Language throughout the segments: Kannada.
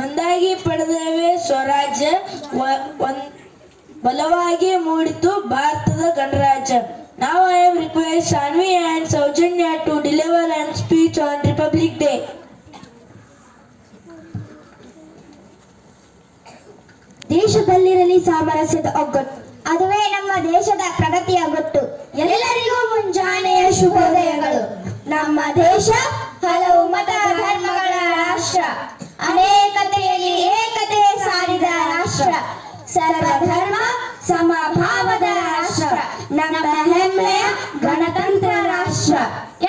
ಒಂದಾಗಿ ಪಡೆದೇವೆ ಸ್ವರಾಜ್ಯ ಬಲವಾಗಿ ಮೂಡಿತು ಭಾರತದ ಗಣರಾಜ್ಯ. Now I am request Shanvi and Saujanya to deliver an speech on Republic Day. ದೇಶದಲ್ಲಿರಲಿ ಸಾಮರಸ್ಯದ ಒಗ್ಗಟ್ಟು, ಅದುವೇ ನಮ್ಮ ದೇಶದ ಪ್ರಗತಿಯ ಗುಟ್ಟು. ಎಲ್ಲರಿಗೂ ಮುಂಜಾನೆಯ ಶುಭೋದಯಗಳು. ನಮ್ಮ ದೇಶ ಹಲವು ಮತ ಧರ್ಮಗಳ ರಾಷ್ಟ್ರ, ಅನೇಕತೆಯಲ್ಲಿ ಏಕತೆ ಸಾರಿದ ರಾಷ್ಟ್ರ, ಸರ್ವಧರ್ಮ ಸಮಭಾವದ ರಾಷ್ಟ್ರ, ನಮ್ಮ ಹೆಮ್ಮೆಯ ಗಣತಂತ್ರ ರಾಷ್ಟ್ರ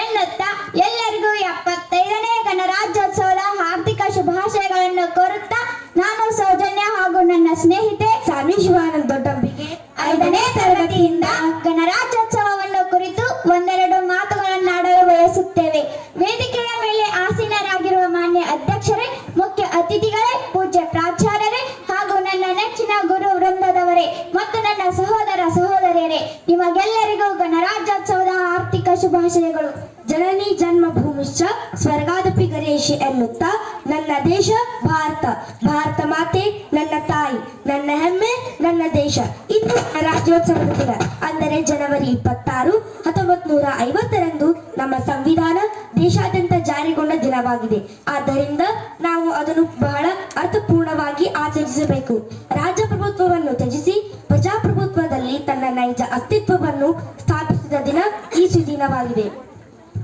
ಎನ್ನುತ್ತಾ ಎಲ್ಲರಿಗೂ 75ನೇ ಗಣರಾಜ್ಯೋತ್ಸವದ ಹಾರ್ದಿಕ ಶುಭಾಶಯಗಳನ್ನು ಕೋರುತ್ತಾ ನಾನು ಸೌಜನ್ಯ ಹಾಗೂ ನನ್ನ ಸ್ನೇಹಿತೆ ಸಾಮಿ ಶಿವಾನಂದ ದೊಡ್ಡಂಬಿಗೆ 5ನೇ ತರಗತಿಯಿಂದ ಗಣರಾಜ್ಯೋತ್ಸವವನ್ನು ಕುರಿತು ಒಂದೆರಡು ಮಾತುಗಳನ್ನಾಡಲು ಬಯಸುತ್ತೇವೆ. ವೇದಿಕೆಯ ಮೇಲೆ ಆಸೀನರಾಗಿರುವ ಮಾನ್ಯ ಅಧ್ಯಕ್ಷರೇ, ಮುಖ್ಯ ಅತಿಥಿಗಳೇ, ಪೂಜ್ಯ ಪ್ರಾಚಾರ್ಯರೇ ಹಾಗೂ ನನ್ನ ನೆಚ್ಚಿನ ಗುರು ವೃಂದದವರೇ ಮತ್ತು ನನ್ನ ಸಹೋದರ ಸಹೋದರಿಯರೇ, ನಿಮಗೆಲ್ಲರಿಗೂ ಗಣರಾಜ್ಯೋತ್ಸವದ ಆರ್ಥಿಕ ಶುಭಾಶಯಗಳು. ಜನನಿ ಜನ್ಮಭೂಮಿಶ್ಚ ಸ್ವರ್ಗಾದಪಿ ಗರೇಶಿ ಎನ್ನುತ್ತಾ ನನ್ನ ದೇಶ ಭಾರತ, ಭಾರತ ಮಾತೆ ನನ್ನ ತಾಯಿ, ನನ್ನ ಹೆಮ್ಮೆ ನನ್ನ ದೇಶ. ಇಂದು ರಾಜ್ಯೋತ್ಸವದ ದಿನ ಅಂದರೆ ಜನವರಿ 26, 1950ರಂದು ನಮ್ಮ ಸಂವಿಧಾನ ದೇಶಾದ್ಯಂತ ಜಾರಿಗೊಂಡ ದಿನವಾಗಿದೆ. ಆದ್ದರಿಂದ ನಾವು ಅದನ್ನು ಬಹಳ ಅರ್ಥಪೂರ್ಣವಾಗಿ ಆಚರಿಸಬೇಕು. ರಾಜಪ್ರಭುತ್ವವನ್ನು ತ್ಯಜಿಸಿ ಪ್ರಜಾಪ್ರಭುತ್ವದಲ್ಲಿ ತನ್ನ ನೈಜ ಅಸ್ತಿತ್ವವನ್ನು ಸ್ಥಾಪಿಸಿದ ದಿನ ಈ ಸುದಿನವಾಗಿದೆ.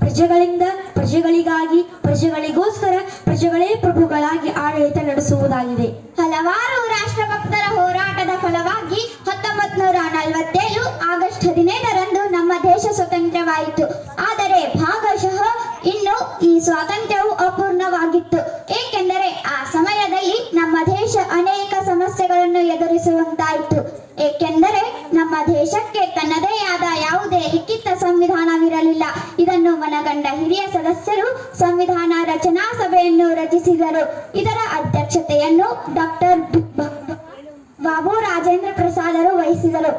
ಪ್ರಜೆಗಳಿಂದ ಪ್ರಜೆಗಳಿಗಾಗಿ, ಪ್ರಜೆಗಳಿಗೋಸ್ಕರ, ಪ್ರಜೆಗಳೇ ಪ್ರಭುಗಳಾಗಿ ಆಡಳಿತ ನಡೆಸುವುದಾಗಿದೆ. ಹಲವಾರು ರಾಷ್ಟ್ರಭಕ್ತರ ಹೋರಾಟದ ಫಲವಾಗಿ 1947 ಆಗಸ್ಟ್ 15ರಂದು ನಮ್ಮ ದೇಶ ಸ್ವತಂತ್ರವಾಯಿತು. ಆದರೆ ಭಾಗಶಃ ಇನ್ನು ಈ ಸ್ವಾತಂತ್ರ್ಯವು ಅಪೂರ್ಣವಾಗಿತ್ತು. ಏಕೆಂದರೆ ಆ ಸಮಯದಲ್ಲಿ ನಮ್ಮ ದೇಶ ಅನೇಕ ಸಮಸ್ಯೆಗಳನ್ನು ಎದುರಿಸುವಂತಾಯಿತು. ಏಕೆಂದರೆ ನಮ್ಮ ದೇಶಕ್ಕೆ ತನ್ನದೇ ಆದ ಯಾವುದೇ ಲಿಖಿತ ಸಂವಿಧಾನವಿರಲಿಲ್ಲ. ಇದನ್ನು ಮನಗಂಡ ಹಿರಿಯ ಸದಸ್ಯರು ಸಂವಿಧಾನ ರಚನಾ ಸಭೆಯನ್ನು ರಚಿಸಿದರು. ಇದರ ಅಧ್ಯಕ್ಷತೆಯನ್ನು ಡಾಕ್ಟರ್ ಬಾಬು ರಾಜೇಂದ್ರ ಪ್ರಸಾದರು ವಹಿಸಿದರು.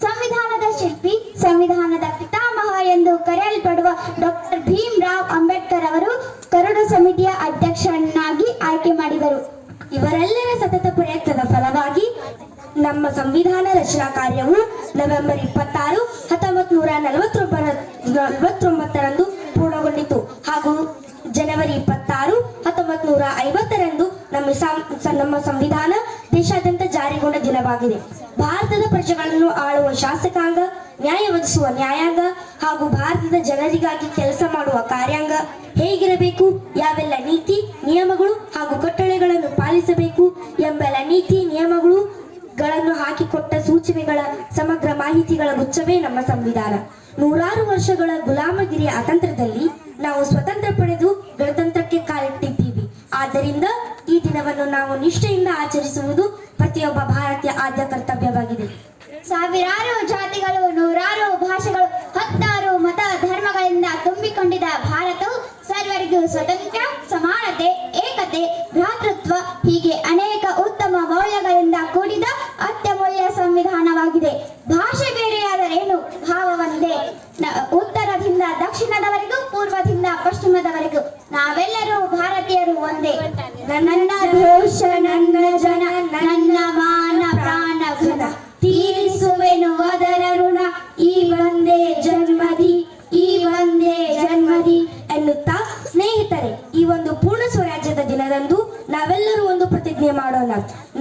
ಸಂವಿಧಾನದ ಶಿಲ್ಪಿ, ಸಂವಿಧಾನದ ಪಿತಾಮಹ ಎಂದು ಕರೆಯಲ್ಪಡುವ ಡಾಕ್ಟರ್ ಭೀಮ್ ರಾವ್ ಅಂಬೇಡ್ಕರ್ ಅವರು ಕರಡು ಸಮಿತಿಯ ಅಧ್ಯಕ್ಷರನ್ನಾಗಿ ಆಯ್ಕೆ ಮಾಡಿದರು. ಇವರೆಲ್ಲರ ಸತತ ಪ್ರಯತ್ನದ ಫಲವಾಗಿ ನಮ್ಮ ಸಂವಿಧಾನ ರಚನಾ ಕಾರ್ಯವು ನವೆಂಬರ್ 26, 1949ರಂದು ಪೂರ್ಣಗೊಂಡಿತು ಹಾಗೂ ಜನವರಿ 26, 1950ರಂದು ನಮ್ಮ ಸಂವಿಧಾನ ದೇಶಾದ್ಯಂತ ಜಾರಿಗೊಂಡ ದಿನವಾಗಿದೆ. ಭಾರತದ ಪ್ರಜೆಗಳನ್ನು ಆಳುವ ಶಾಸಕಾಂಗ, ನ್ಯಾಯ ಒದಗಿಸುವ ನ್ಯಾಯಾಂಗ ಹಾಗೂ ಭಾರತದ ಜನರಿಗಾಗಿ ಕೆಲಸ ಮಾಡುವ ಕಾರ್ಯಾಂಗ ಹೇಗಿರಬೇಕು, ಯಾವೆಲ್ಲ ನೀತಿ ನಿಯಮಗಳು ಹಾಗೂ ಕಟ್ಟಳೆಗಳನ್ನು ಪಾಲಿಸಬೇಕು ಎಂಬೆಲ್ಲ ನೀತಿ ನಿಯಮಗಳನ್ನು ಹಾಕಿಕೊಟ್ಟ ಸೂಚನೆಗಳ ಸಮಗ್ರ ಮಾಹಿತಿಗಳ ಗುಚ್ಛವೇ ನಮ್ಮ ಸಂವಿಧಾನ. 100 ವರ್ಷಗಳ ಗುಲಾಮಗಿರಿಯ ಅತಂತ್ರದಲ್ಲಿ ನಾವು ಸ್ವತಂತ್ರ ಪಡೆದು ಗಣತಂತ್ರಕ್ಕೆ ಕಾಲಿಟ್ಟಿದ್ದೀವಿ. ಆದ್ದರಿಂದ ಈ ದಿನವನ್ನು ನಾವು ನಿಷ್ಠೆಯಿಂದ ಆಚರಿಸುವುದು ಪ್ರತಿಯೊಬ್ಬ ಭಾರತೀಯ ಆದ್ಯ ಕರ್ತವ್ಯವಾಗಿದೆ. ಸಾವಿರಾರು ಜಾತಿಗಳು, 100 ಭಾಷೆಗಳು, 16 ಮತ ಧರ್ಮಗಳಿಂದ ತುಂಬಿಕೊಂಡಿದ್ದ ಭಾರತವು ಸರ್ವರಿಗೂ ಸ್ವಾತಂತ್ರ್ಯ, ಸಮಾನತೆ, ಏಕತೆ, ಭ್ರಾತೃತ್ವ ಹೀಗೆ ಅನೇಕ ಉತ್ತಮ ಮೌಲ್ಯಗಳಿಂದ ಕೂಡಿದ ಅತ್ಯಮೂಲ್ಯ ಸಂವಿಧಾನವಾಗಿದೆ. ಭಾಷೆ ಬೇರೆಯಾದರೇನು, ಭಾವ ಒಂದೇ. ಉತ್ತರದಿಂದ ದಕ್ಷಿಣದವರೆಗೂ, ಪೂರ್ವದಿಂದ ಪಶ್ಚಿಮದವರೆಗೂ ನಾವೆಲ್ಲರೂ ಭಾರತೀಯರು ಒಂದೇ. ನನ್ನ ದೇಶ, ನನ್ನ ಜನ, ನನ್ನ ಮಾನ ಪ್ರಾಣ ಘನ, ತೀರಿಸುವೆನು ಅದರ ಋಣ ಈ ಒಂದೇ ಜನ್ಮದಿ, ಈ ಒಂದೇ ಜನ್ಮದಿ ಎನ್ನುತ್ತಾ ಸ್ನೇಹಿತರೆ, ಈ ಒಂದು ಪೂರ್ಣ ಸ್ವರಾಜ್ಯದ ದಿನದಂದು ನಾವೆಲ್ಲರೂ ಒಂದು ಪ್ರತಿಜ್ಞೆ ಮಾಡೋಣ.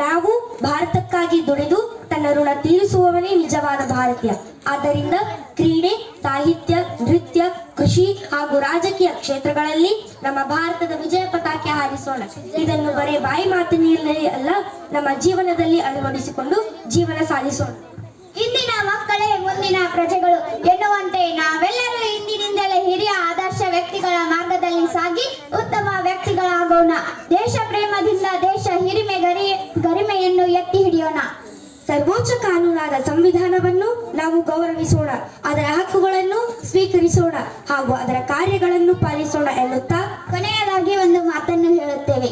ನಾವು ಭಾರತಕ್ಕಾಗಿ ದುಡಿದು ತನ್ನ ಋಣ ತೀರಿಸುವವನೇ ನಿಜವಾದ ಭಾರತೀಯ. ಆದ್ದರಿಂದ ಕ್ರೀಡೆ, ಸಾಹಿತ್ಯ, ನೃತ್ಯ, ಕೃಷಿ ಹಾಗೂ ರಾಜಕೀಯ ಕ್ಷೇತ್ರಗಳಲ್ಲಿ ನಮ್ಮ ಭಾರತದ ವಿಜಯ ಪತಾಕೆ ಹಾರಿಸೋಣ. ಇದನ್ನು ಬರೇ ಬಾಯಿ ಮಾತಿನಲ್ಲಿ ಅಲ್ಲ, ನಮ್ಮ ಜೀವನದಲ್ಲಿ ಅಳವಡಿಸಿಕೊಂಡು ಜೀವನ ಸಾಧಿಸೋಣ. ಇಂದಿನ ಮಕ್ಕಳೇ ಮುಂದಿನ ಪ್ರಜೆಗಳು ಎನ್ನುವಂತೆ ನಾವೆಲ್ಲರೂ ಇಂದಿನಿಂದಲೇ ಹಿರಿಯ ಆದರ್ಶ ವ್ಯಕ್ತಿಗಳ ಮಾರ್ಗದಲ್ಲಿ ಸಾಗಿ ಉತ್ತಮ ವ್ಯಕ್ತಿಗಳಾಗೋಣ. ದೇಶ ಪ್ರೇಮದಿಂದ ದೇಶ ಗರಿಮೆಯನ್ನು ಎತ್ತಿ ಹಿಡಿಯೋಣ. ಸರ್ವೋಚ್ಚ ಕಾನೂನಾದ ಸಂವಿಧಾನವನ್ನು ನಾವು ಗೌರವಿಸೋಣ, ಅದರ ಹಕ್ಕುಗಳನ್ನು ಸ್ವೀಕರಿಸೋಣ ಹಾಗೂ ಅದರ ಕಾರ್ಯಗಳನ್ನು ಪಾಲಿಸೋಣ ಎನ್ನುತ್ತಾ ಕೊನೆಯದಾಗಿ ಒಂದು ಮಾತನ್ನು ಹೇಳುತ್ತೇವೆ.